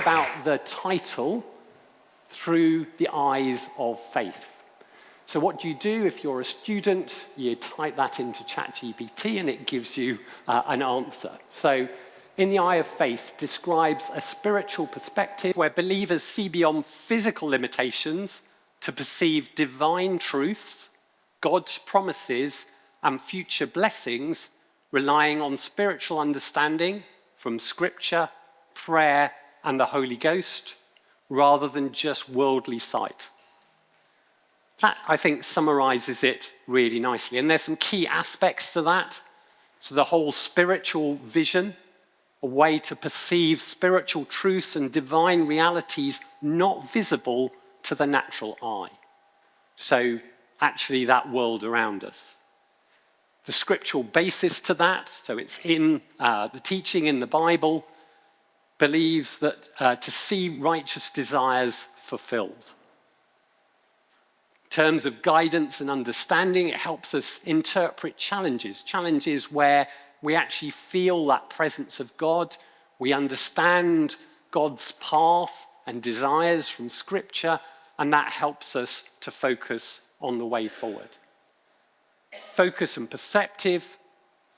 about the title through the eyes of faith. So what do you do if you're a student? You type that into ChatGPT and it gives you an answer. So In the Eye of Faith describes a spiritual perspective where believers see beyond physical limitations to perceive divine truths, God's promises, and future blessings, relying on spiritual understanding from Scripture, prayer, and the Holy Ghost, rather than just worldly sight. That, I think, summarizes it really nicely. And there's some key aspects to that. So the whole spiritual vision, a way to perceive spiritual truths and divine realities not visible to the natural eye. So actually that world around us. The scriptural basis to that, so it's in the teaching in the Bible, believes that to see righteous desires fulfilled. In terms of guidance and understanding, it helps us interpret challenges where we actually feel that presence of God, we understand God's path and desires from Scripture, and that helps us to focus on the way forward. Focus and perspective,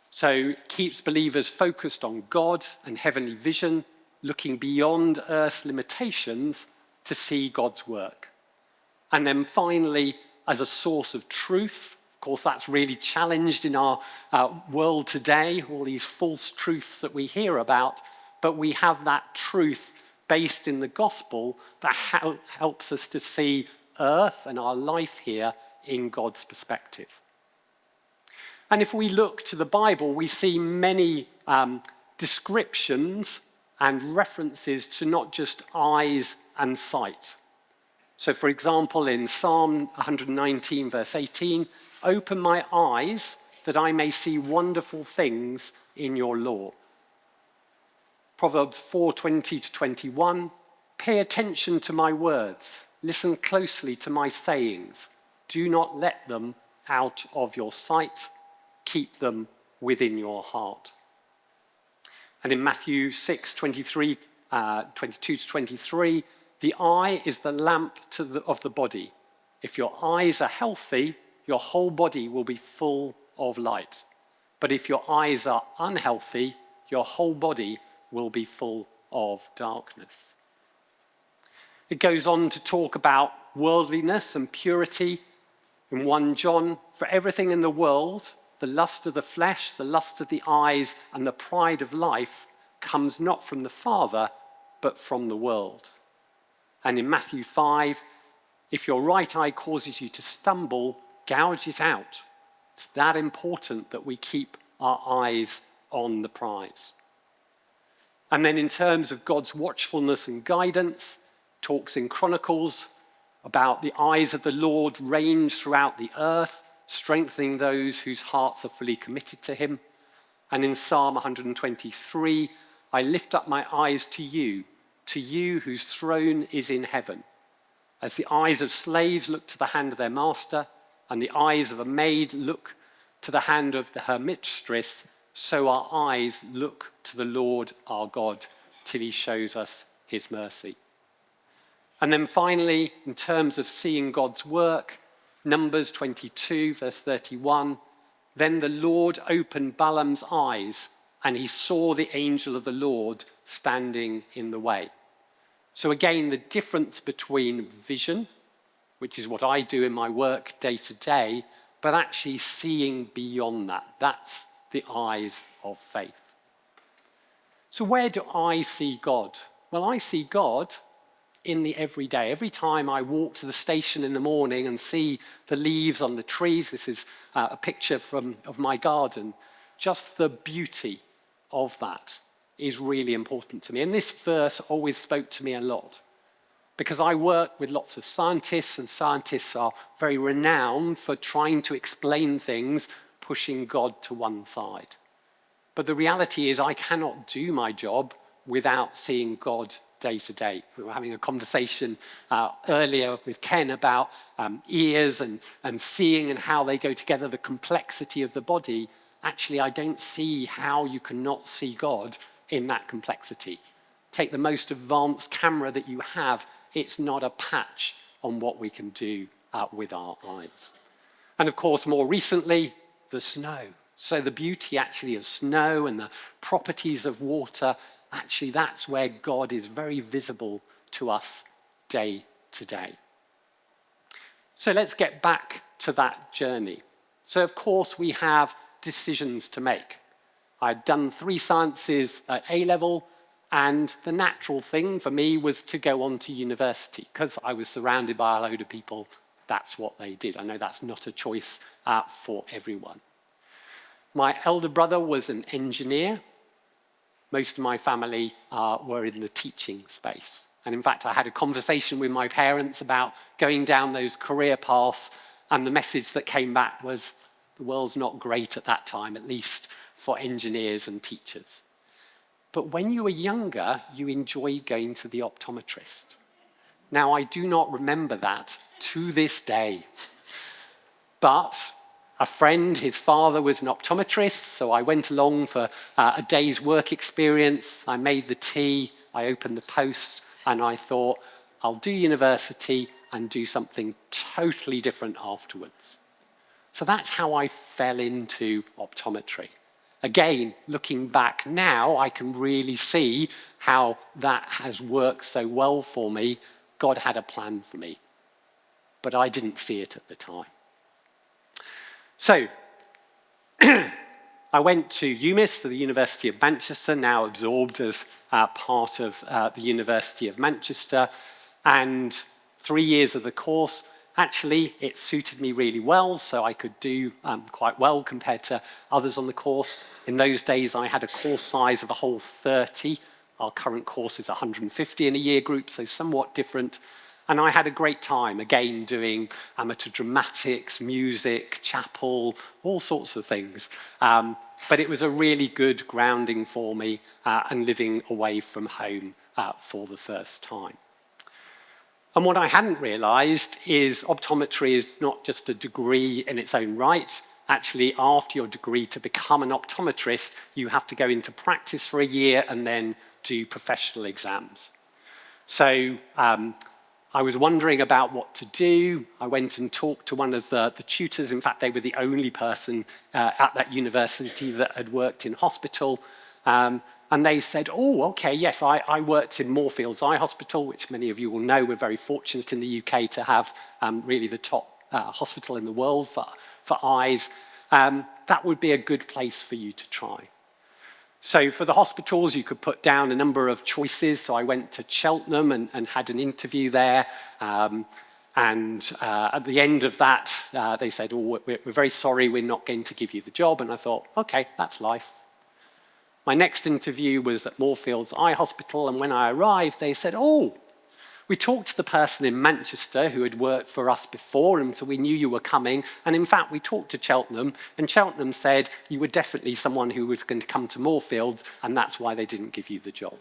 so keeps believers focused on God and heavenly vision, looking beyond earth's limitations to see God's work. And then finally, as a source of truth, of course that's really challenged in our world today, all these false truths that we hear about, but we have that truth based in the gospel that helps us to see earth and our life here in God's perspective. And if we look to the Bible, we see many descriptions and references to not just eyes and sight. So for example, in Psalm 119, verse 18, open my eyes that I may see wonderful things in your law. Proverbs 4:20-21, pay attention to my words, listen closely to my sayings. Do not let them out of your sight, keep them within your heart. And in Matthew 6:22 to 23, the eye is the lamp of the body. If your eyes are healthy, your whole body will be full of light. But if your eyes are unhealthy, your whole body will be full of darkness. It goes on to talk about worldliness and purity. In 1 John, for everything in the world, the lust of the flesh, the lust of the eyes, and the pride of life comes not from the Father, but from the world. And in Matthew 5, if your right eye causes you to stumble, gouge it out. It's that important that we keep our eyes on the prize. And then in terms of God's watchfulness and guidance, talks in Chronicles about the eyes of the Lord range throughout the earth, strengthening those whose hearts are fully committed to him. And in Psalm 123, I lift up my eyes to you whose throne is in heaven. As the eyes of slaves look to the hand of their master, and the eyes of a maid look to the hand of her mistress, so our eyes look to the Lord our God till he shows us his mercy. And then finally, in terms of seeing God's work, Numbers 22, verse 31, then the Lord opened Balaam's eyes, and he saw the angel of the Lord standing in the way. So again, the difference between vision, which is what I do in my work day to day, but actually seeing beyond that. That's the eyes of faith. So where do I see God? Well, I see God in the everyday. Every time I walk to the station in the morning and see the leaves on the trees, this is a picture of my garden, just the beauty of that is really important to me. And this verse always spoke to me a lot because I work with lots of scientists, and scientists are very renowned for trying to explain things, pushing God to one side. But the reality is I cannot do my job without seeing God day to day. We were having a conversation earlier with Ken about ears and seeing and how they go together, the complexity of the body. Actually, I don't see how you cannot see God in that complexity. take the most advanced camera that you have, it's not a patch on what we can do with our eyes. And of course, more recently, the snow. So the beauty actually of snow and the properties of water, actually that's where God is very visible to us day to day. So let's get back to that journey. So of course we have decisions to make. I'd done 3 sciences at A-level, and the natural thing for me was to go on to university because I was surrounded by a load of people. That's what they did. I know that's not a choice for everyone. My elder brother was an engineer. Most of my family were in the teaching space. And in fact, I had a conversation with my parents about going down those career paths, and the message that came back was, the world's not great at that time, at least for engineers and teachers. But when you were younger, you enjoyed going to the optometrist. Now, I do not remember that to this day. But a friend, his father was an optometrist, so I went along for a day's work experience. I made the tea, I opened the post, and I thought, I'll do university and do something totally different afterwards. So that's how I fell into optometry. Again, looking back now, I can really see how that has worked so well for me. God had a plan for me, but I didn't see it at the time. So I went to UMIS, to the University of Manchester, now absorbed as part of the University of Manchester, and 3 years of the course. Actually, it suited me really well, so I could do quite well compared to others on the course. In those days, I had a course size of a whole 30. Our current course is 150 in a year group, so somewhat different. And I had a great time, again, doing amateur dramatics, music, chapel, all sorts of things. But it was a really good grounding for me and living away from home for the first time. And what I hadn't realized is optometry is not just a degree in its own right. Actually, after your degree, to become an optometrist, you have to go into practice for a year and then do professional exams. So I was wondering about what to do. I went and talked to one of the tutors. In fact, they were the only person at that university that had worked in hospital. And they said, oh, okay, yes, I worked in Moorfields Eye Hospital, which many of you will know. We're very fortunate in the UK to have really the top hospital in the world for eyes. That would be a good place for you to try. So for the hospitals, you could put down a number of choices. So I went to Cheltenham and had an interview there. And at the end of that, they said, oh, we're very sorry, we're not going to give you the job. And I thought, okay, that's life. My next interview was at Moorfields Eye Hospital, and when I arrived, they said, oh, we talked to the person in Manchester who had worked for us before, and so we knew you were coming. And in fact, we talked to Cheltenham, and Cheltenham said you were definitely someone who was going to come to Moorfields, and that's why they didn't give you the job.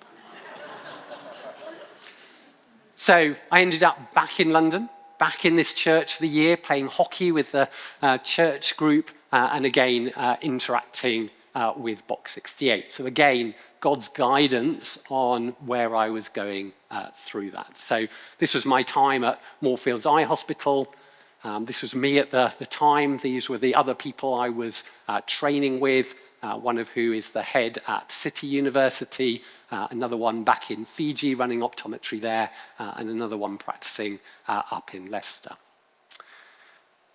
So I ended up back in London, back in this church for the year, playing hockey with the church group, and again, interacting with Box 68. So again, God's guidance on where I was going through that. So this was my time at Moorfields Eye Hospital. This was me at the time. These were the other people I was training with, one of who is the head at City University, another one back in Fiji running optometry there, and another one practicing up in Leicester.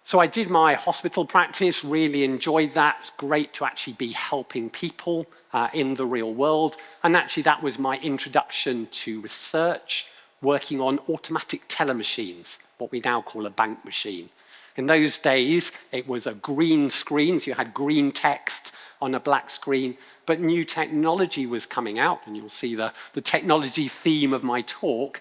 So I did my hospital practice, really enjoyed that. It's great to actually be helping people in the real world. And actually that was my introduction to research, working on automatic teller machines, what we now call a bank machine. In those days, it was a green screen, so you had green text on a black screen, but new technology was coming out, and you'll see the technology theme of my talk.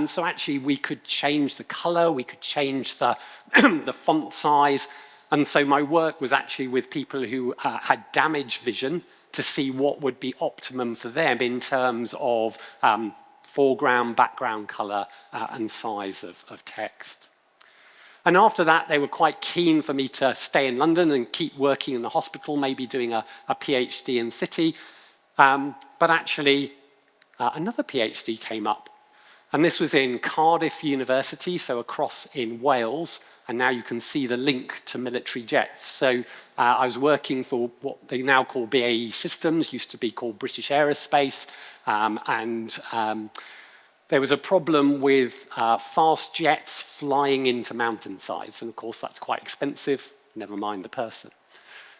So actually we could change the color, we could change the, the font size, and so my work was actually with people who had damaged vision to see what would be optimum for them in terms of foreground, background color, and size of text. And after that, they were quite keen for me to stay in London and keep working in the hospital, maybe doing a PhD in City. But actually, another PhD came up. And this was in Cardiff University, so across in Wales. And now you can see the link to military jets. So I was working for what they now call BAE Systems, used to be called British Aerospace. There was a problem with fast jets flying into mountainsides. And of course, that's quite expensive, never mind the person.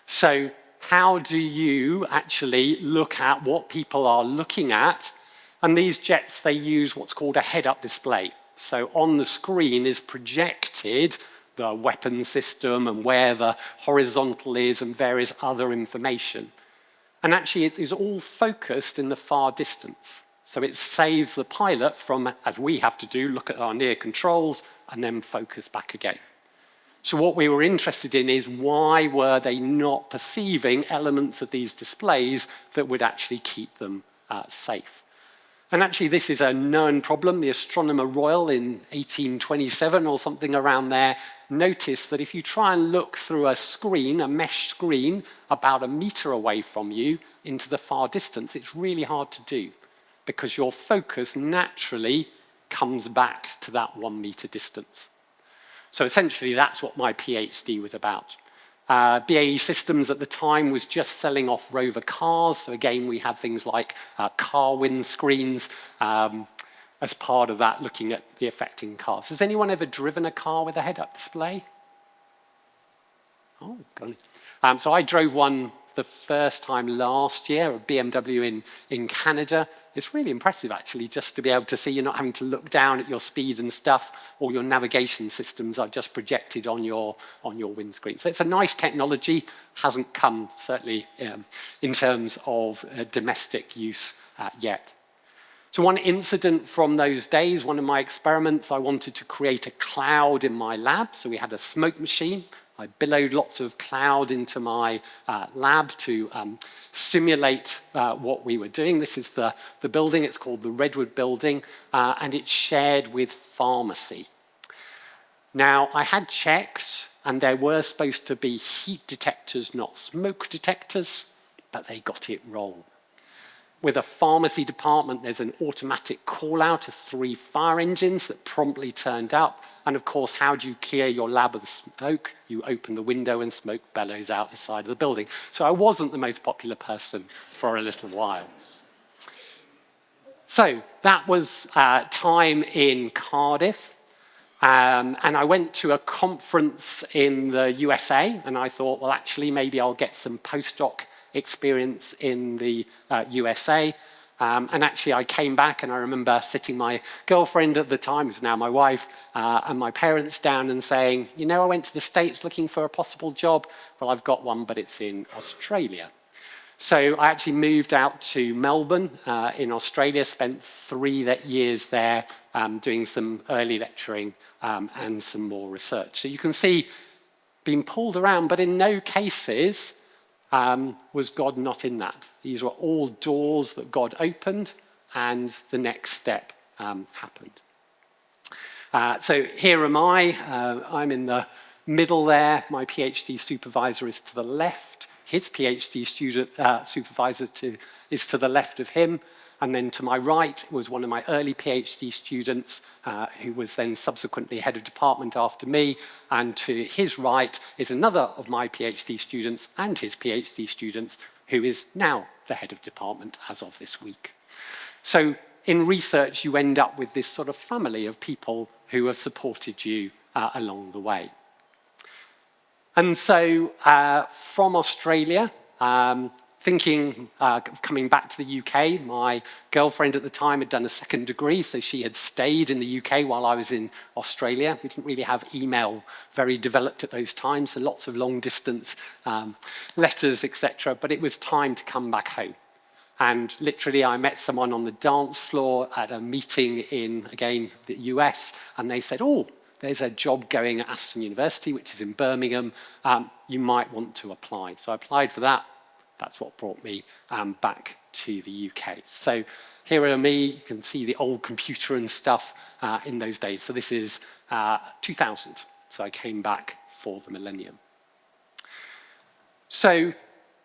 So how do you actually look at what people are looking at? And these jets, they use what's called a head-up display. So on the screen is projected the weapon system and where the horizontal is and various other information. And actually it is all focused in the far distance. So it saves the pilot from, as we have to do, look at our near controls and then focus back again. So what we were interested in is why were they not perceiving elements of these displays that would actually keep them safe. And actually, this is a known problem. The Astronomer Royal in 1827 or something around there noticed that if you try and look through a screen, a mesh screen, about a meter away from you into the far distance, it's really hard to do because your focus naturally comes back to that 1 meter distance. So essentially, that's what my PhD was about. BAE Systems at the time was just selling off Rover cars. So again, we had things like car windscreens as part of that, looking at the effect in cars. Has anyone ever driven a car with a head-up display? Oh, golly. So I drove one the first time last year, a BMW in Canada. It's really impressive, actually, just to be able to see you're not having to look down at your speed and stuff. All your navigation systems are just projected on your windscreen. So it's a nice technology, hasn't come, certainly, in terms of domestic use yet. So one incident from those days, one of my experiments, I wanted to create a cloud in my lab. So we had a smoke machine. I billowed lots of cloud into my lab to simulate what we were doing. This is the building. It's called the Redwood Building, and it's shared with pharmacy. Now, I had checked, and there were supposed to be heat detectors, not smoke detectors, but they got it wrong. With a pharmacy department, there's an automatic call-out of 3 fire engines that promptly turned up. And of course, how do you clear your lab of the smoke? You open the window and smoke bellows out the side of the building. So I wasn't the most popular person for a little while. So that was time in Cardiff. And I went to a conference in the USA, and I thought, well, actually, maybe I'll get some postdoc experience in the USA. And actually, I came back, and I remember sitting my girlfriend at the time, who's now my wife, and my parents down and saying, you know, I went to the States looking for a possible job. Well, I've got one, but it's in Australia. So I actually moved out to Melbourne in Australia, spent 3 years there doing some early lecturing and some more research. So you can see being pulled around, but in no cases was God not in that. These were all doors that God opened, and the next step happened. So here am I. I'm in the middle there. My PhD supervisor is to the left. His PhD student supervisor is to the left of him. And then to my right was one of my early PhD students, who was then subsequently head of department after me. And to his right is another of my PhD students and his PhD students, who is now the head of department as of this week. So in research, you end up with this sort of family of people who have supported you along the way. And so from Australia, thinking of coming back to the UK, my girlfriend at the time had done a 2nd degree, so she had stayed in the UK while I was in Australia. We didn't really have email very developed at those times, so lots of long distance letters, etc. But it was time to come back home. And literally, I met someone on the dance floor at a meeting in, again, the US, and they said, oh, there's a job going at Aston University, which is in Birmingham. You might want to apply. So I applied for that. That's what brought me back to the UK. So here are me. You can see the old computer and stuff in those days. So this is 2000. So I came back for the millennium. So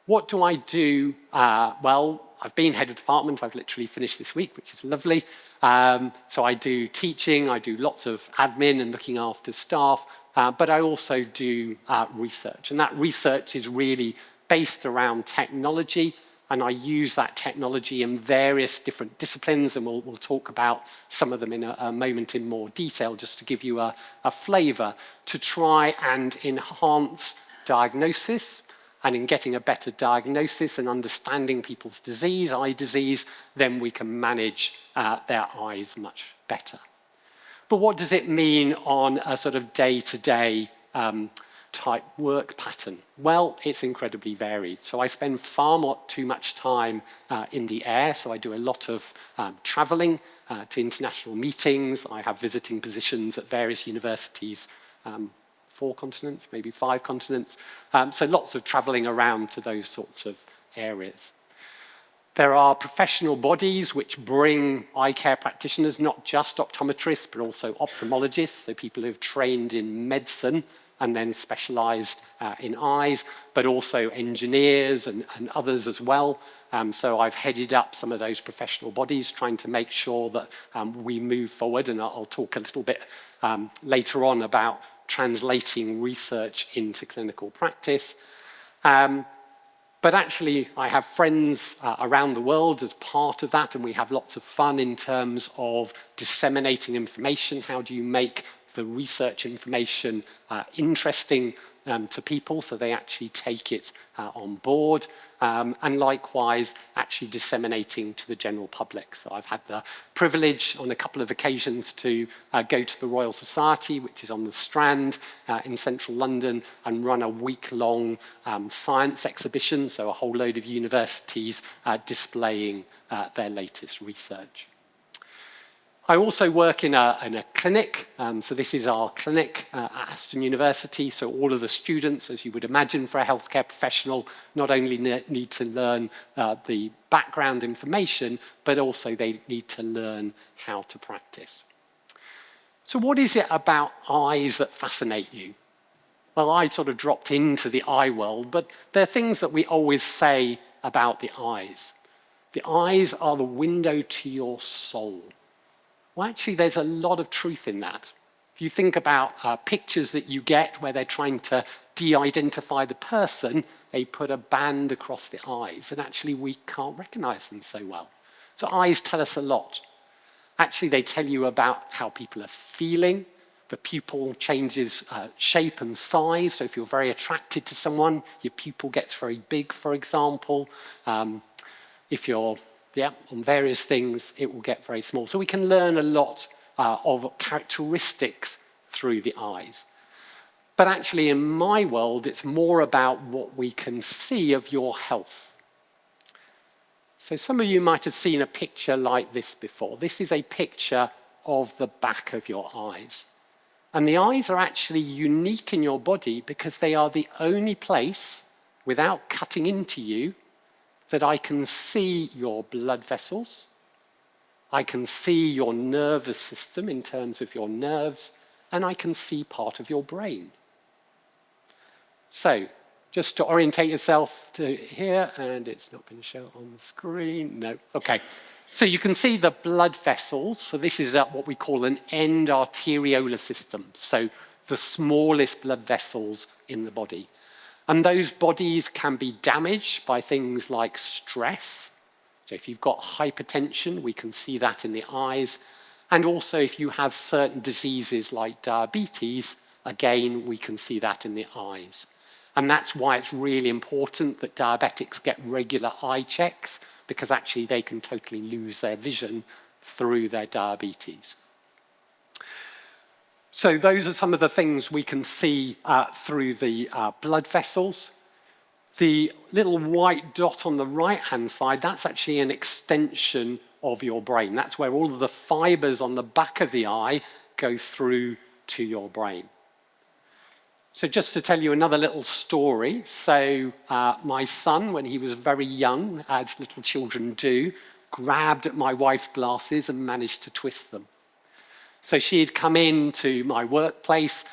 what do I do? Well, I've been head of department. I've literally finished this week, which is lovely. So I do teaching, I do lots of admin and looking after staff, but I also do research. And that research is really based around technology, and I use that technology in various different disciplines, and we'll talk about some of them in a moment in more detail, just to give you a flavour, to try and enhance diagnosis. And in getting a better diagnosis and understanding people's disease, eye disease, then we can manage their eyes much better. But what does it mean on a sort of day-to-day type work pattern? Well, it's incredibly varied. So I spend far too much time in the air, so I do a lot of travelling to international meetings. I have visiting positions at various universities, 4 continents, maybe 5 continents. So lots of travelling around to those sorts of areas. There are professional bodies which bring eye care practitioners, not just optometrists, but also ophthalmologists, so people who've trained in medicine and then specialised in eyes, but also engineers and others as well. So I've headed up some of those professional bodies, trying to make sure that we move forward, and I'll talk a little bit later on about translating research into clinical practice. But actually, I have friends around the world as part of that, and we have lots of fun in terms of disseminating information. How do you make the research information interesting to people so they actually take it on board? And likewise, actually disseminating to the general public. So I've had the privilege on a couple of occasions to go to the Royal Society, which is on the Strand in central London, and run a week-long science exhibition, so a whole load of universities displaying their latest research. I also work in a clinic, so this is our clinic at Aston University, so all of the students, as you would imagine for a healthcare professional, not only need to learn the background information, but also they need to learn how to practice. So what is it about eyes that fascinate you? Well, I sort of dropped into the eye world, but there are things that we always say about the eyes. The eyes are the window to your soul. Well, actually, there's a lot of truth in that. If you think about pictures that you get where they're trying to de-identify the person, they put a band across the eyes, and actually we can't recognize them so well. So eyes tell us a lot. Actually, they tell you about how people are feeling. The pupil changes shape and size, so if you're very attracted to someone, your pupil gets very big, for example. If you're on various things, it will get very small. So we can learn a lot of characteristics through the eyes. But actually, in my world, it's more about what we can see of your health. So some of you might have seen a picture like this before. This is a picture of the back of your eyes. And the eyes are actually unique in your body because they are the only place, without cutting into you, that I can see your blood vessels, I can see your nervous system in terms of your nerves, and I can see part of your brain. So, just to orientate yourself to here, and it's not going to show on the screen, no, okay. So you can see the blood vessels, so this is what we call an end arteriolar system, so the smallest blood vessels in the body. And those bodies can be damaged by things like stress. So if you've got hypertension, we can see that in the eyes. And also if you have certain diseases like diabetes, again, we can see that in the eyes. And that's why it's really important that diabetics get regular eye checks, because actually they can totally lose their vision through their diabetes. So those are some of the things we can see through the blood vessels. The little white dot on the right-hand side, that's actually an extension of your brain. That's where all of the fibers on the back of the eye go through to your brain. So just to tell you another little story. So my son, when he was very young, as little children do, grabbed at my wife's glasses and managed to twist them. So she had come into my workplace,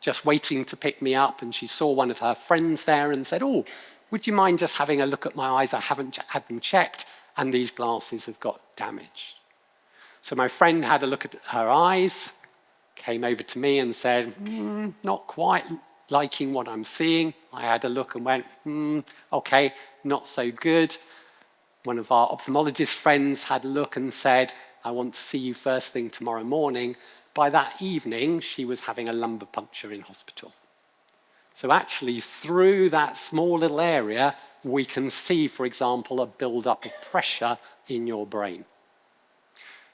just waiting to pick me up, and she saw one of her friends there and said, "Oh, would you mind just having a look at my eyes? I haven't had them checked, and these glasses have got damage. So my friend had a look at her eyes, came over to me and said, not quite liking what I'm seeing. I had a look and went, okay, not so good. One of our ophthalmologist friends had a look and said, I want to see you first thing tomorrow morning. By that evening, she was having a lumbar puncture in hospital. So actually, through that small little area, we can see, for example, a build-up of pressure in your brain.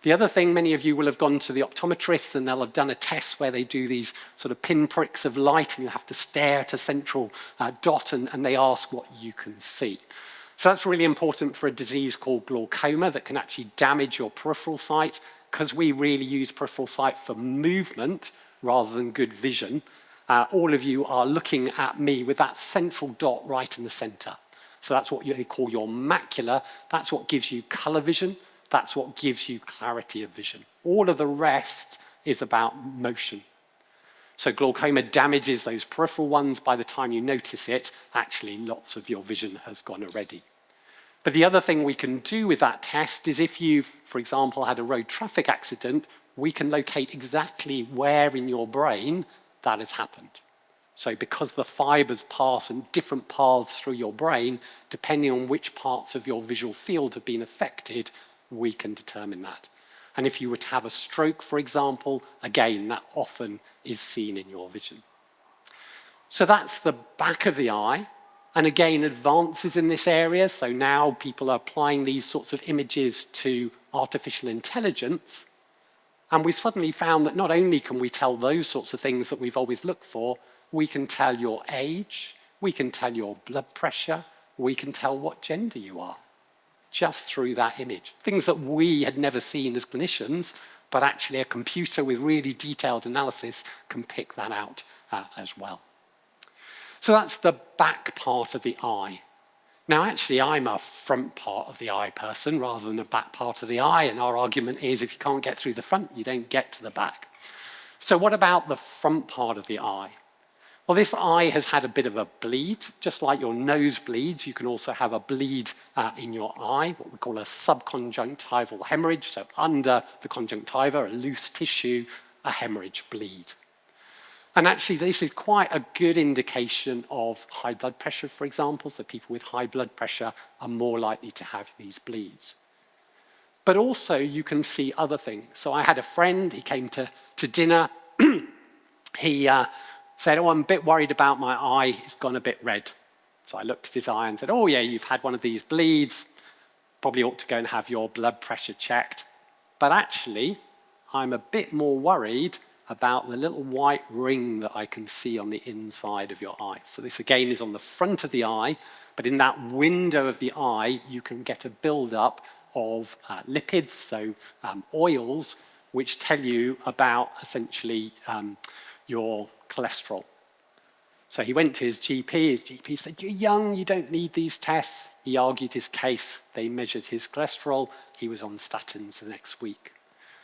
The other thing, many of you will have gone to the optometrist and they'll have done a test where they do these sort of pinpricks of light and you have to stare at a central dot and they ask what you can see. So that's really important for a disease called glaucoma that can actually damage your peripheral sight, because we really use peripheral sight for movement rather than good vision. All of you are looking at me with that central dot right in the center. So that's what they call your macula. That's what gives you color vision. That's what gives you clarity of vision. All of the rest is about motion. So glaucoma damages those peripheral ones. By the time you notice it, actually lots of your vision has gone already. But the other thing we can do with that test is if you've, for example, had a road traffic accident, we can locate exactly where in your brain that has happened. So because the fibers pass in different paths through your brain, depending on which parts of your visual field have been affected, we can determine that. And if you were to have a stroke, for example, again, that often is seen in your vision. So that's the back of the eye. And again, advances in this area. So now people are applying these sorts of images to artificial intelligence. And we've suddenly found that not only can we tell those sorts of things that we've always looked for, we can tell your age, we can tell your blood pressure, we can tell what gender you are, just through that image. Things that we had never seen as clinicians, but actually a computer with really detailed analysis can pick that out as well. So that's the back part of the eye. Now actually I'm a front part of the eye person rather than a back part of the eye, and our argument is if you can't get through the front, you don't get to the back. So what about the front part of the eye? Well, this eye has had a bit of a bleed. Just like your nose bleeds, you can also have a bleed in your eye, what we call a subconjunctival hemorrhage. So under the conjunctiva, a loose tissue, a hemorrhage bleed. And actually, this is quite a good indication of high blood pressure, for example. So people with high blood pressure are more likely to have these bleeds. But also, you can see other things. So I had a friend, he came to dinner. He said, oh, I'm a bit worried about my eye. It's gone a bit red. So I looked at his eye and said, oh, yeah, you've had one of these bleeds. Probably ought to go and have your blood pressure checked. But actually, I'm a bit more worried about the little white ring that I can see on the inside of your eye. So this again is on the front of the eye, but in that window of the eye, you can get a buildup of lipids, so oils, which tell you about essentially your cholesterol. So he went to his GP said, you're young, you don't need these tests. He argued his case, they measured his cholesterol, he was on statins the next week.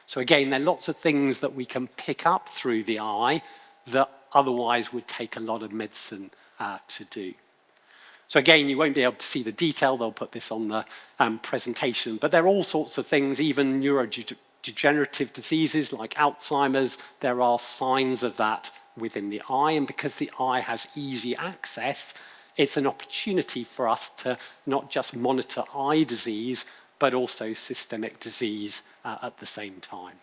So again, there are lots of things that we can pick up through the eye that otherwise would take a lot of medicine to do. So again, you won't be able to see the detail. They'll put this on the presentation. But there are all sorts of things, even neurodegenerative diseases like Alzheimer's. There are signs of that within the eye. And because the eye has easy access, it's an opportunity for us to not just monitor eye disease, but also systemic disease at the same time.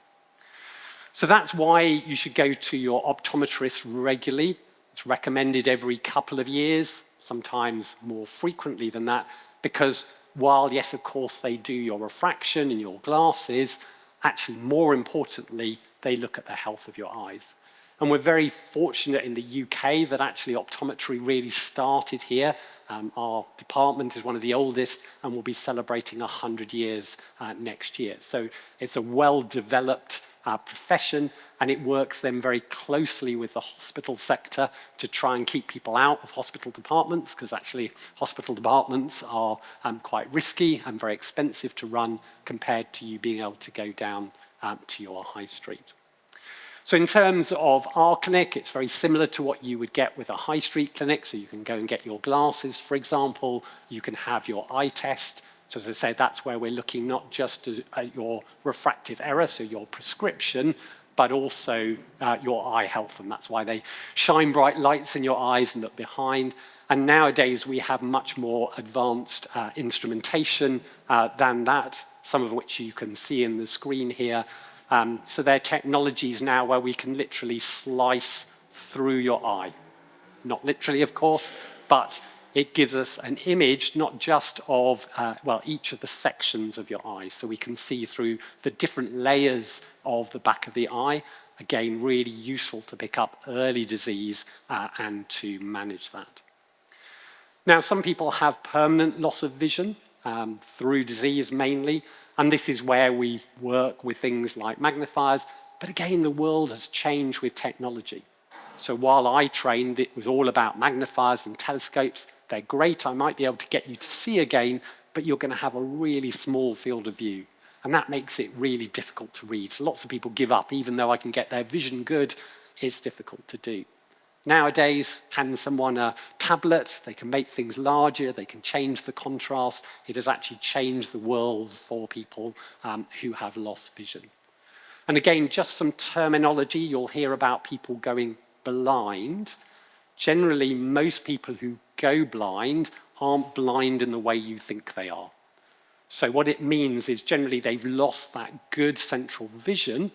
So that's why you should go to your optometrist regularly. It's recommended every couple of years, sometimes more frequently than that, because while, yes, of course, they do your refraction and your glasses, actually, more importantly, they look at the health of your eyes. And we're very fortunate in the UK that actually optometry really started here. Our department is one of the oldest and will be celebrating 100 years next year. So it's a well-developed profession, and it works then very closely with the hospital sector to try and keep people out of hospital departments, because actually hospital departments are quite risky and very expensive to run compared to you being able to go down to your high street. So in terms of our clinic, it's very similar to what you would get with a high street clinic. So you can go and get your glasses, for example. You can have your eye test. So as I say, that's where we're looking not just at your refractive error, so your prescription, but also your eye health. And that's why they shine bright lights in your eyes and look behind. And nowadays, we have much more advanced instrumentation than that, some of which you can see in the screen here. So there are technologies now where we can literally slice through your eye. Not literally, of course, but it gives us an image not just of, well, each of the sections of your eye. So we can see through the different layers of the back of the eye. Again, really useful to pick up early disease and to manage that. Now, some people have permanent loss of vision through disease mainly, and this is where we work with things like magnifiers. But again, the world has changed with technology. So while I trained, it was all about magnifiers and telescopes. They're great, I might be able to get you to see again, but you're going to have a really small field of view. And that makes it really difficult to read. So lots of people give up, even though I can get their vision good, it's difficult to do. Nowadays, hand someone a tablet, they can make things larger, they can change the contrast. It has actually changed the world for people who have lost vision. And again, just some terminology, you'll hear about people going blind. Generally, most people who go blind aren't blind in the way you think they are. So what it means is generally they've lost that good central vision,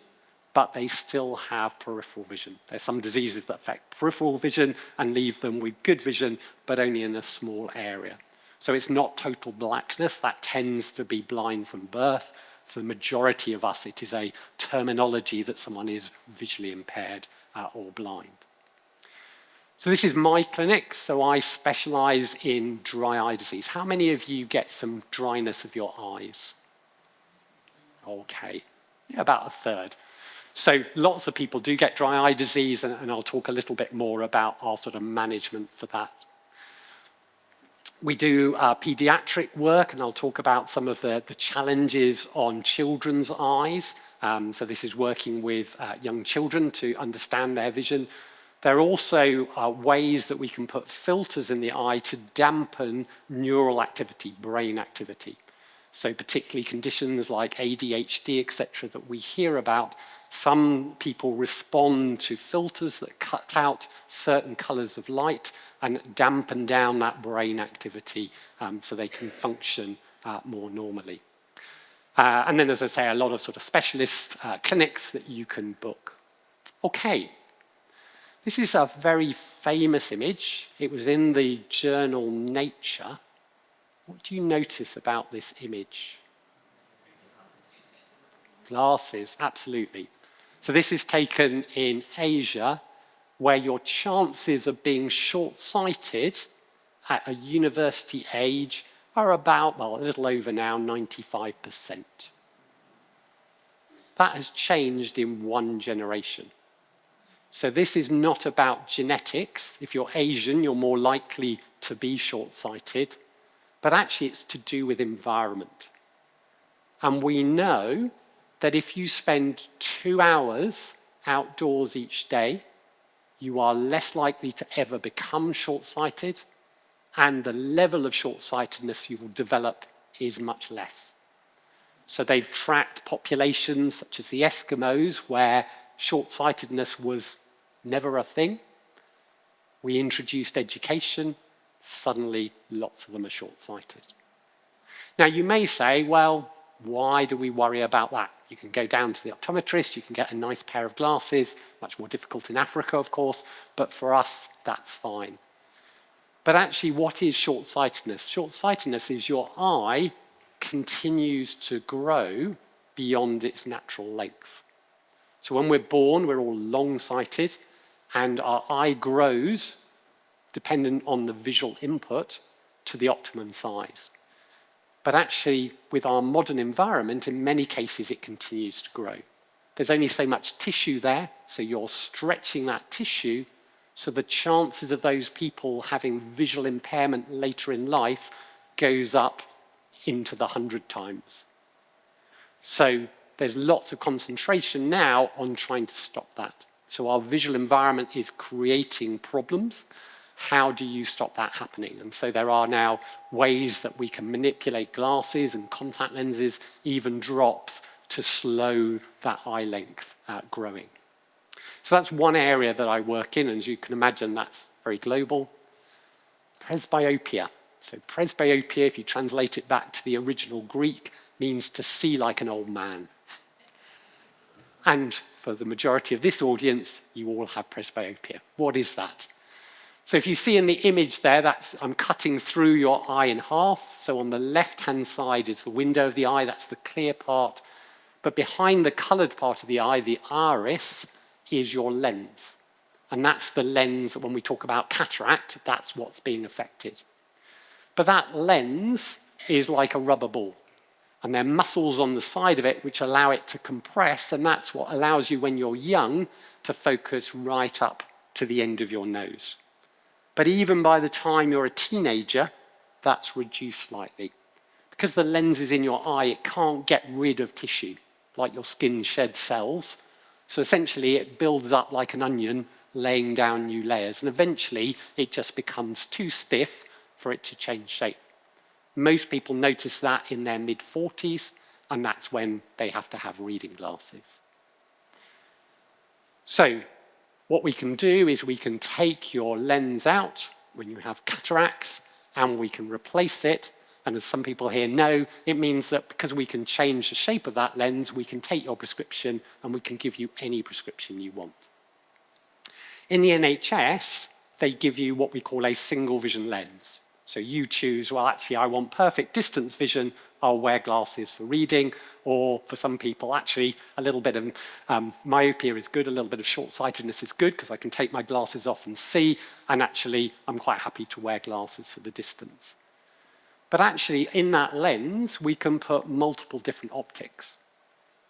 but they still have peripheral vision. There's some diseases that affect peripheral vision and leave them with good vision, but only in a small area. So it's not total blackness. That tends to be blind from birth. For the majority of us, it is a terminology that someone is visually impaired or blind. So this is my clinic. So I specialize in dry eye disease. How many of you get some dryness of your eyes? Okay, yeah, about a third. So lots of people do get dry eye disease, and I'll talk a little bit more about our sort of management for that. We do pediatric work, and I'll talk about some of the challenges on children's eyes. So this is working with young children to understand their vision. There are also ways that we can put filters in the eye to dampen neural activity, brain activity. So particularly conditions like ADHD, etc., that we hear about, some people respond to filters that cut out certain colors of light and dampen down that brain activity so they can function more normally. And then, as I say, a lot of sort of specialist clinics that you can book. Okay, this is a very famous image. It was in the journal Nature. What do you notice about this image? Glasses, absolutely. So this is taken in Asia, where your chances of being short-sighted at a university age are about, well, a little over now, 95%. That has changed in one generation. So this is not about genetics. If you're Asian, you're more likely to be short-sighted. But actually, it's to do with environment. And we know that if you spend 2 hours outdoors each day, you are less likely to ever become short-sighted, and the level of short-sightedness you will develop is much less. So they've tracked populations such as the Eskimos, where short-sightedness was never a thing. We introduced education, suddenly lots of them are short-sighted. Now you may say, well, why do we worry about that? You can go down to the optometrist, you can get a nice pair of glasses, much more difficult in Africa, of course, but for us, that's fine. But actually, what is short-sightedness? Short-sightedness is your eye continues to grow beyond its natural length. So when we're born, we're all long-sighted, and our eye grows, dependent on the visual input, to the optimum size. But actually, with our modern environment, in many cases, it continues to grow. There's only so much tissue there, so you're stretching that tissue, so the chances of those people having visual impairment later in life goes up into the 100 times. So there's lots of concentration now on trying to stop that. So our visual environment is creating problems. How do you stop that happening? And so there are now ways that we can manipulate glasses and contact lenses, even drops, to slow that eye length growing. So that's one area that I work in, and as you can imagine, that's very global. Presbyopia. So presbyopia, if you translate it back to the original Greek, means to see like an old man. And for the majority of this audience, you all have presbyopia. What is that? So if you see in the image there, I'm cutting through your eye in half. So on the left-hand side is the window of the eye, that's the clear part. But behind the colored part of the eye, the iris, is your lens. And that's the lens that when we talk about cataract, that's what's being affected. But that lens is like a rubber ball. And there are muscles on the side of it which allow it to compress, and that's what allows you, when you're young, to focus right up to the end of your nose. But even by the time you're a teenager, that's reduced slightly. Because the lens is in your eye, it can't get rid of tissue, like your skin sheds cells. So essentially, it builds up like an onion, laying down new layers, and eventually it just becomes too stiff for it to change shape. Most people notice that in their mid-40s, and that's when they have to have reading glasses. So what we can do is we can take your lens out when you have cataracts, and we can replace it. And as some people here know, it means that because we can change the shape of that lens, we can take your prescription and we can give you any prescription you want. In the NHS, they give you what we call a single vision lens. So you choose, well, actually, I want perfect distance vision, I'll wear glasses for reading, or for some people, actually, a little bit of myopia is good, a little bit of short-sightedness is good, because I can take my glasses off and see, and actually, I'm quite happy to wear glasses for the distance. But actually, in that lens, we can put multiple different optics.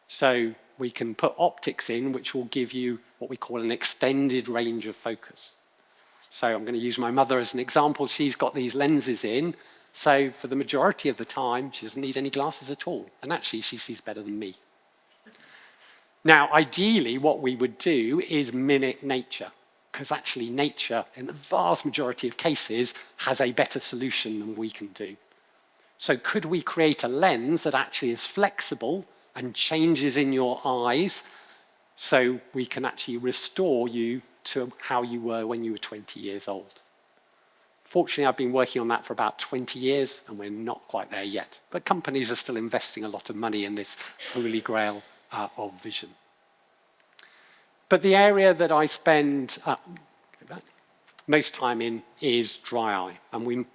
So we can put optics in which will give you what we call an extended range of focus. So I'm going to use my mother as an example. She's got these lenses in, so for the majority of the time, she doesn't need any glasses at all. And actually, she sees better than me. Now, ideally, what we would do is mimic nature, because actually nature, in the vast majority of cases, has a better solution than we can do. So could we create a lens that actually is flexible and changes in your eyes so we can actually restore you to how you were when you were 20 years old? Fortunately, I've been working on that for about 20 years, and we're not quite there yet. But companies are still investing a lot of money in this holy grail of vision. But the area that I spend most time in is dry eye. And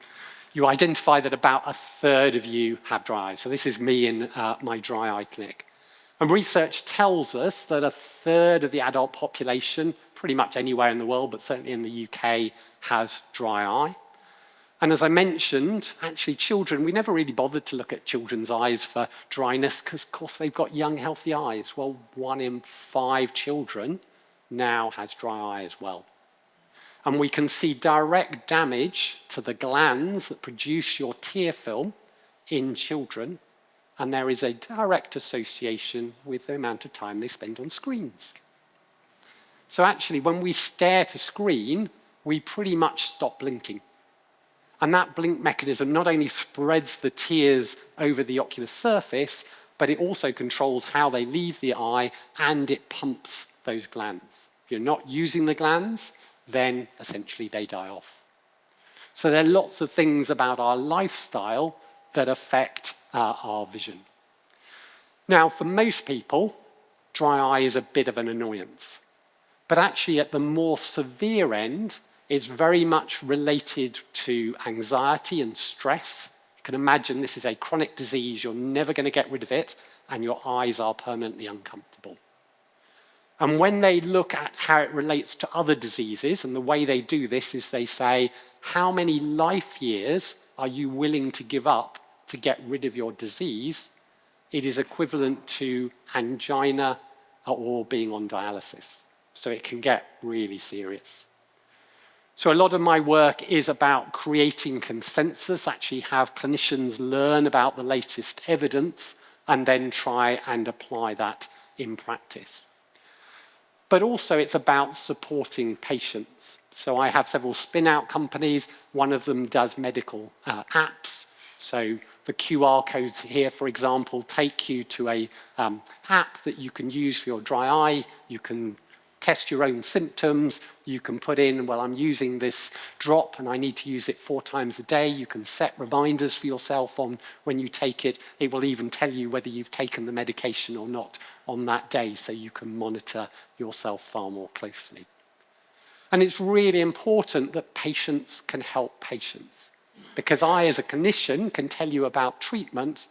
you identify that about a third of you have dry eye. So this is me in my dry eye clinic. And research tells us that a third of the adult population, pretty much anywhere in the world, but certainly in the UK, has dry eye. And as I mentioned, actually children, we never really bothered to look at children's eyes for dryness because, of course, they've got young, healthy eyes. Well, 1 in 5 children now has dry eye as well. And we can see direct damage to the glands that produce your tear film in children, and there is a direct association with the amount of time they spend on screens. So actually, when we stare to screen, we pretty much stop blinking. And that blink mechanism not only spreads the tears over the ocular surface, but it also controls how they leave the eye, and it pumps those glands. If you're not using the glands, then essentially they die off. So there are lots of things about our lifestyle that affect our vision. Now, for most people, dry eye is a bit of an annoyance. But actually, at the more severe end, it's very much related to anxiety and stress. You can imagine this is a chronic disease, you're never going to get rid of it, and your eyes are permanently uncomfortable. And when they look at how it relates to other diseases, and the way they do this is they say, how many life years are you willing to give up to get rid of your disease? It is equivalent to angina or being on dialysis. So it can get really serious. So a lot of my work is about creating consensus, actually have clinicians learn about the latest evidence and then try and apply that in practice. But also it's about supporting patients. So I have several spin-out companies. One of them does medical apps. So the QR codes here, for example, take you to a app that you can use for your dry eye. You can test your own symptoms. You can put in, well, I'm using this drop and I need to use it 4 times a day. You can set reminders for yourself on when you take it. It will even tell you whether you've taken the medication or not on that day, so you can monitor yourself far more closely. And it's really important that patients can help patients, because I, as a clinician, can tell you about treatment,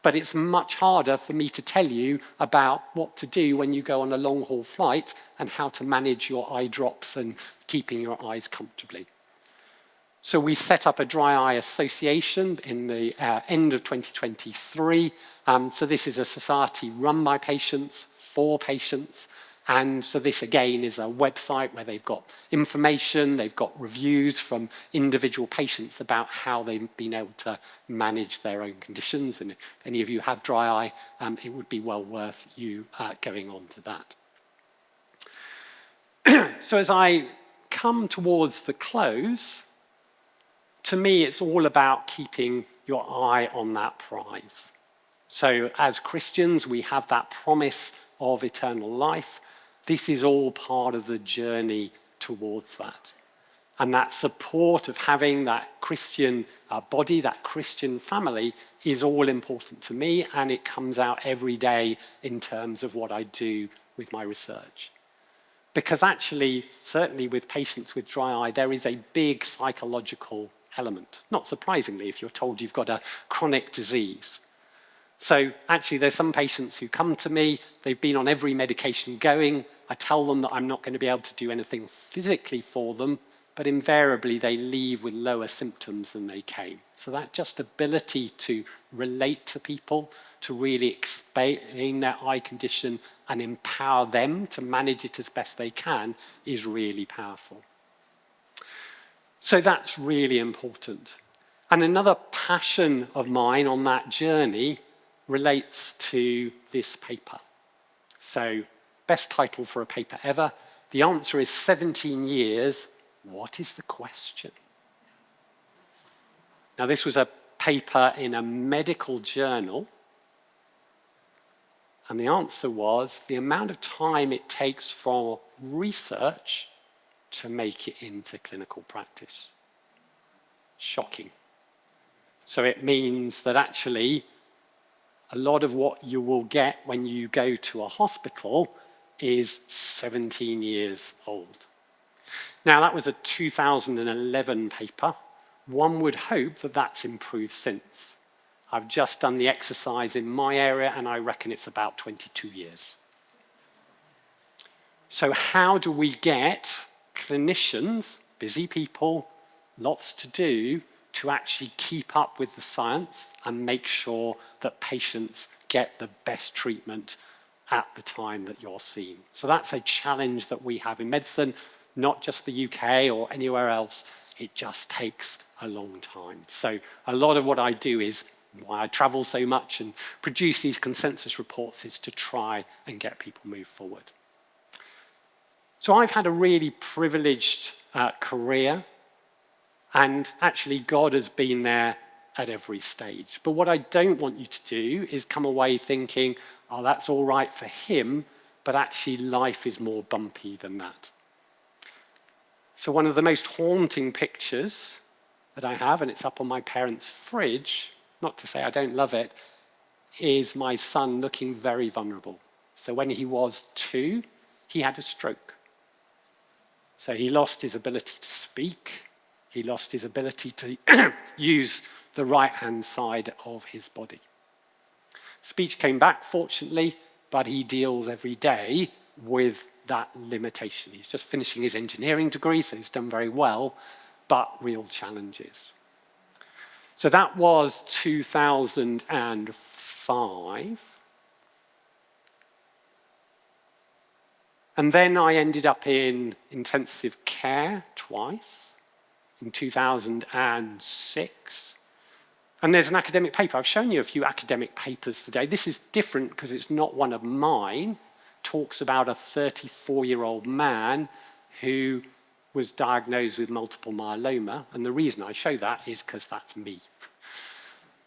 but it's much harder for me to tell you about what to do when you go on a long-haul flight and how to manage your eye drops and keeping your eyes comfortably. So we set up a dry eye association in the end of 2023. So this is a society run by patients, for patients. And so this, again, is a website where they've got information, they've got reviews from individual patients about how they've been able to manage their own conditions. And if any of you have dry eye, it would be well worth you going on to that. So as I come towards the close, to me, it's all about keeping your eye on that prize. So as Christians, we have that promise of eternal life. This is all part of the journey towards that. And that support of having that Christian body, that Christian family, is all important to me, and it comes out every day in terms of what I do with my research. Because actually, certainly with patients with dry eye, there is a big psychological element. Not surprisingly, if you're told you've got a chronic disease. So actually, there's some patients who come to me, they've been on every medication going. I tell them that I'm not going to be able to do anything physically for them, but invariably they leave with lower symptoms than they came. So that just ability to relate to people, to really explain their eye condition and empower them to manage it as best they can, is really powerful. So that's really important. And another passion of mine on that journey relates to this paper. So, best title for a paper ever. The answer is 17 years. What is the question? Now, this was a paper in a medical journal. And the answer was the amount of time it takes for research to make it into clinical practice. Shocking. So it means that actually a lot of what you will get when you go to a hospital is 17 years old. Now, that was a 2011 paper. One would hope that that's improved since. I've just done the exercise in my area, and I reckon it's about 22 years. So how do we get clinicians, busy people, lots to do, to actually keep up with the science and make sure that patients get the best treatment at the time that you're seen? So that's a challenge that we have in medicine, not just the UK or anywhere else. It just takes a long time. So a lot of what I do is, why I travel so much and produce these consensus reports, is to try and get people move forward. So I've had a really privileged career, and actually God has been there at every stage. But what I don't want you to do is come away thinking, oh, that's all right for him, but actually life is more bumpy than that. So one of the most haunting pictures that I have, and it's up on my parents' fridge, not to say I don't love it, is my son looking very vulnerable. So when he was 2, he had a stroke. So he lost his ability to speak. He lost his ability to use the right-hand side of his body. Speech came back, fortunately, but he deals every day with that limitation. He's just finishing his engineering degree, so he's done very well, but real challenges. So that was 2005. And then I ended up in intensive care twice, in 2006. And there's an academic paper. I've shown you a few academic papers today. This is different because it's not one of mine. Talks about a 34-year-old man who was diagnosed with multiple myeloma. And the reason I show that is because that's me.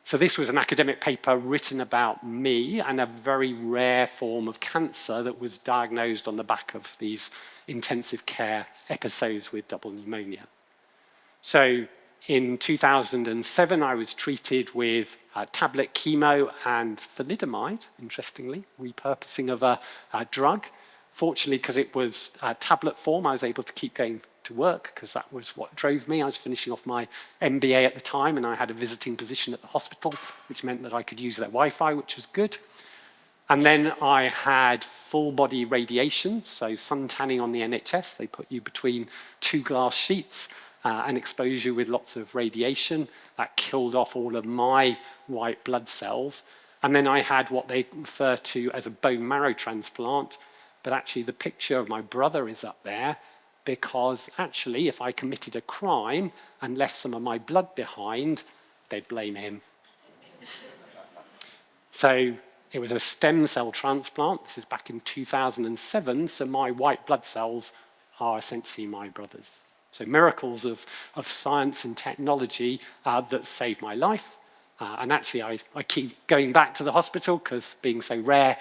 So this was an academic paper written about me and a very rare form of cancer that was diagnosed on the back of these intensive care episodes with double pneumonia. So in 2007, I was treated with tablet chemo and thalidomide, interestingly, repurposing of a drug. Fortunately, because it was tablet form, I was able to keep going to work because that was what drove me. I was finishing off my MBA at the time and I had a visiting position at the hospital, which meant that I could use their Wi-Fi, which was good. And then I had full body radiation, so sun tanning on the NHS. They put you between 2 glass sheets and expose you with lots of radiation. That killed off all of my white blood cells. And then I had what they refer to as a bone marrow transplant, but actually the picture of my brother is up there because actually if I committed a crime and left some of my blood behind, they'd blame him. So it was a stem cell transplant. This is back in 2007, so my white blood cells are essentially my brother's. So miracles of science and technology that saved my life. And actually, I keep going back to the hospital because being so rare,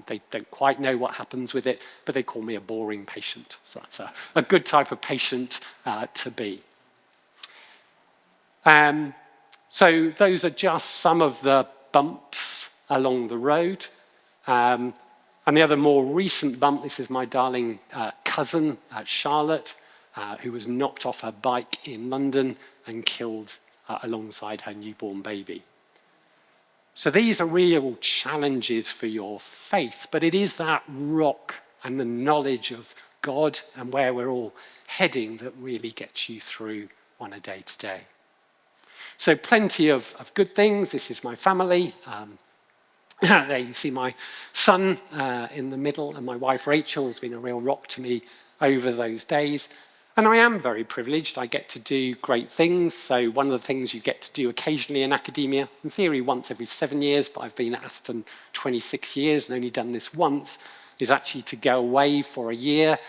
they don't quite know what happens with it, but they call me a boring patient. So that's a good type of patient to be. So those are just some of the bumps along the road. And the other more recent bump, this is my darling cousin, Charlotte, who was knocked off her bike in London and killed alongside her newborn baby. So these are real challenges for your faith, but it is that rock and the knowledge of God and where we're all heading that really gets you through on a day-to-day. So plenty of good things. This is my family. There you see my son in the middle, and my wife Rachel has been a real rock to me over those days. And I am very privileged. I get to do great things. So one of the things you get to do occasionally in academia, in theory once every 7 years, but I've been at Aston 26 years and only done this once, is actually to go away for a year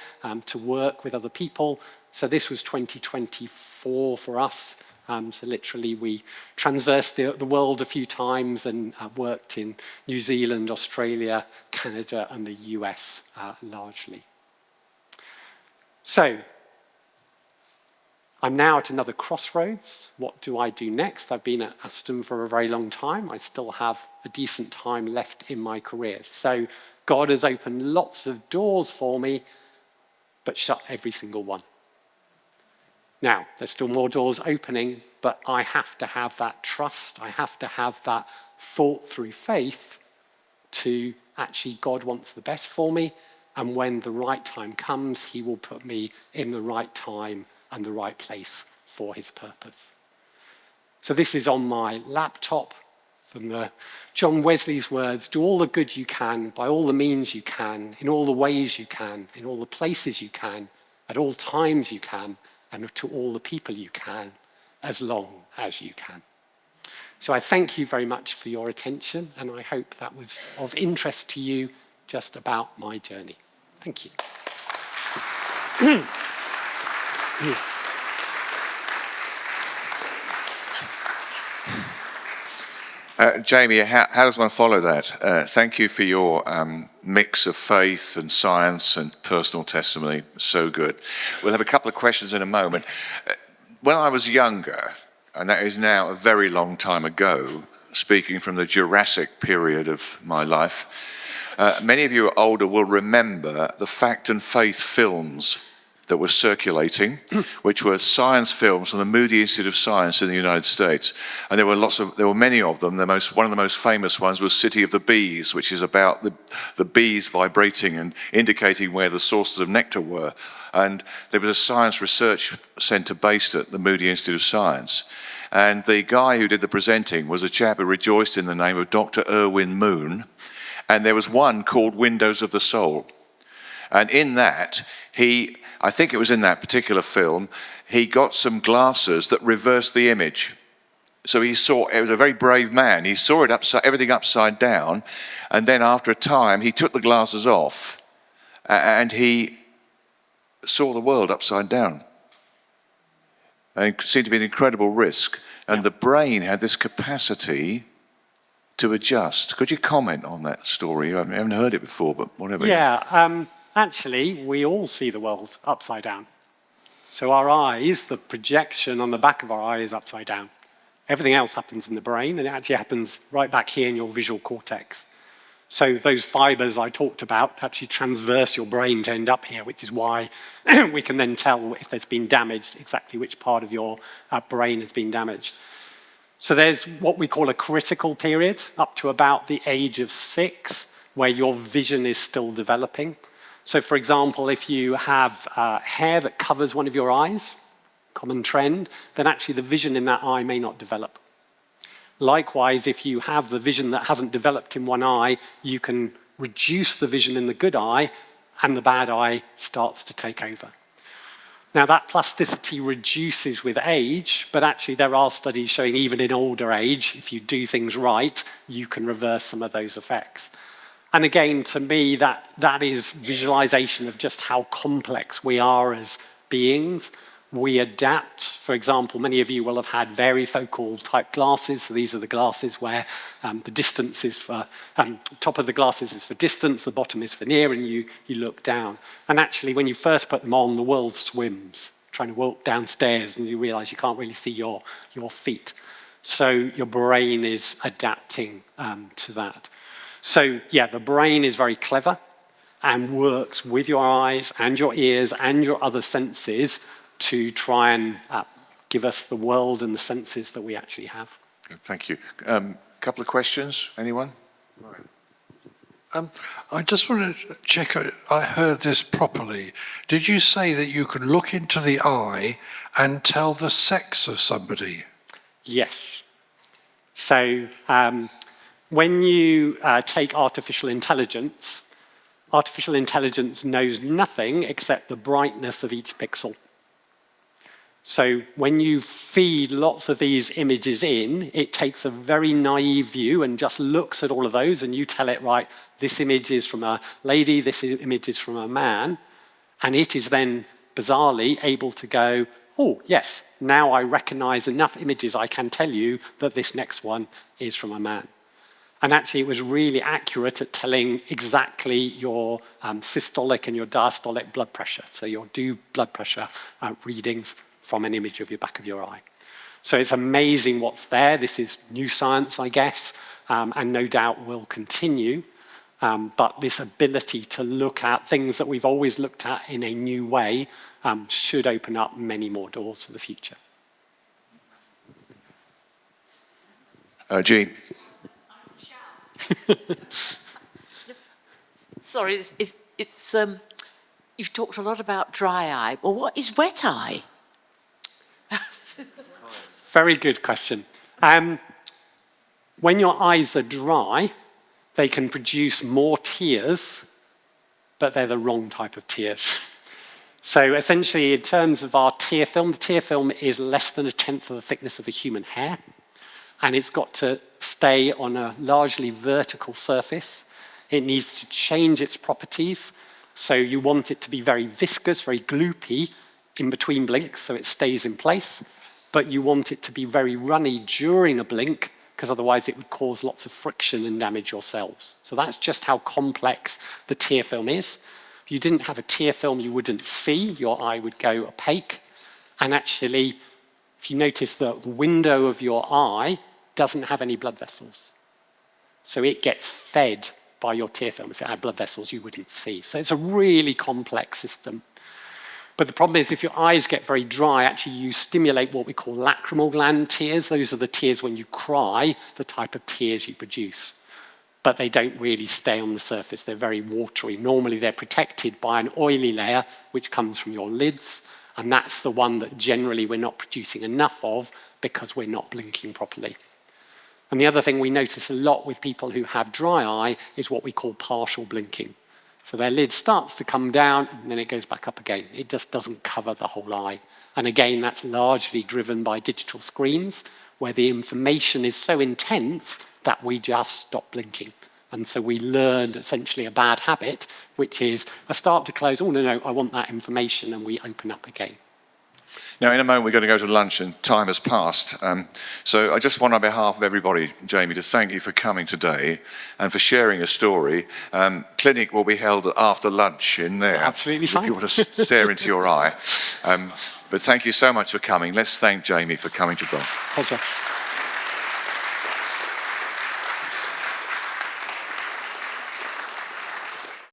to work with other people. So this was 2024 for us. So literally we traversed the world a few times and worked in New Zealand, Australia, Canada, and the US largely. So I'm now at another crossroads. What do I do next? I've been at Aston for a very long time. I still have a decent time left in my career. So God has opened lots of doors for me, but shut every single one. Now, there's still more doors opening, but I have to have that trust. I have to have that thought through faith to actually God wants the best for me, and when the right time comes, he will put me in the right time and the right place for his purpose. So this is on my laptop from the John Wesley's words, do all the good you can, by all the means you can, in all the ways you can, in all the places you can, at all times you can, and to all the people you can, as long as you can. So I thank you very much for your attention, and I hope that was of interest to you just about my journey. Thank you. Jamie, how does one follow that? Thank you for your mix of faith and science and personal testimony. So good. We'll have a couple of questions in a moment. When I was younger, and that is now a very long time ago, speaking from the Jurassic period of my life, many of you who are older will remember the Fact and Faith films that were circulating, which were science films from the Moody Institute of Science in the United States. And there were many of them. One of the most famous ones was City of the Bees, which is about the bees vibrating and indicating where the sources of nectar were. And there was a science research centre based at the Moody Institute of Science. And the guy who did the presenting was a chap who rejoiced in the name of Dr. Irwin Moon. And there was one called Windows of the Soul. And in that, I think it was in that particular film, he got some glasses that reversed the image. So he saw, it was a very brave man. He saw it everything upside down, and then after a time, he took the glasses off, and he saw the world upside down. And it seemed to be an incredible risk. And the brain had this capacity to adjust. Could you comment on that story? I haven't heard it before, but whatever. Yeah, actually, we all see the world upside down. So our eyes, the projection on the back of our eye is upside down. Everything else happens in the brain, and it actually happens right back here in your visual cortex. So those fibers I talked about actually transverse your brain to end up here, which is why we can then tell if there's been damage, exactly which part of your brain has been damaged. So there's what we call a critical period, up to about the age of 6, where your vision is still developing. So for example, if you have hair that covers one of your eyes, common trend, then actually the vision in that eye may not develop. Likewise, if you have the vision that hasn't developed in one eye, you can reduce the vision in the good eye, and the bad eye starts to take over. Now, that plasticity reduces with age, but actually there are studies showing even in older age, if you do things right, you can reverse some of those effects. And again, to me, that is visualization of just how complex we are as beings. We adapt. For example, many of you will have had varifocal type glasses. So these are the glasses where the distance is for, top of the glasses is for distance, the bottom is for near, and you look down. And actually, when you first put them on, the world swims, trying to walk downstairs, and you realize you can't really see your feet. So your brain is adapting to that. So yeah, the brain is very clever and works with your eyes and your ears and your other senses to try and give us the world and the senses that we actually have. Thank you. Couple of questions, anyone? I just want to check I heard this properly. Did you say that you can look into the eye and tell the sex of somebody? Yes. So when you take artificial intelligence knows nothing except the brightness of each pixel. So when you feed lots of these images in, it takes a very naive view and just looks at all of those, and you tell it, right, this image is from a lady, this image is from a man, and it is then bizarrely able to go, oh, yes, now I recognize enough images, I can tell you that this next one is from a man. And actually, it was really accurate at telling exactly your systolic and your diastolic blood pressure, so your blood pressure readings from an image of your back of your eye. So it's amazing what's there. This is new science, I guess, and no doubt will continue. But this ability to look at things that we've always looked at in a new way should open up many more doors for the future. Jean. Sorry, you've talked a lot about dry eye. Well, what is wet eye? Very good question. When your eyes are dry, they can produce more tears, but they're the wrong type of tears. So essentially, in terms of our tear film, the tear film is less than 1/10 of the thickness of a human hair, and it's got to stay on a largely vertical surface. It needs to change its properties, so you want it to be very viscous, very gloopy in between blinks, so it stays in place, but you want it to be very runny during a blink, because otherwise it would cause lots of friction and damage your cells. So that's just how complex the tear film is. If you didn't have a tear film, you wouldn't see, your eye would go opaque, and actually, if you notice the window of your eye doesn't have any blood vessels. So it gets fed by your tear film. If it had blood vessels, you wouldn't see. So it's a really complex system. But the problem is if your eyes get very dry, actually you stimulate what we call lacrimal gland tears. Those are the tears when you cry, the type of tears you produce. But they don't really stay on the surface. They're very watery. Normally they're protected by an oily layer, which comes from your lids. And that's the one that generally we're not producing enough of because we're not blinking properly. And the other thing we notice a lot with people who have dry eye is what we call partial blinking. So their lid starts to come down and then it goes back up again. It just doesn't cover the whole eye. And again, that's largely driven by digital screens, where the information is so intense that we just stop blinking. And so we learned essentially a bad habit, which is I start to close, oh no, I want that information, and we open up again. Now, in a moment, we're going to go to lunch, and time has passed. So I just want, on behalf of everybody, Jamie, to thank you for coming today and for sharing a story. Clinic will be held after lunch in there. Absolutely fine. If you want to stare into your eye. But thank you so much for coming. Let's thank Jamie for coming today. Pleasure.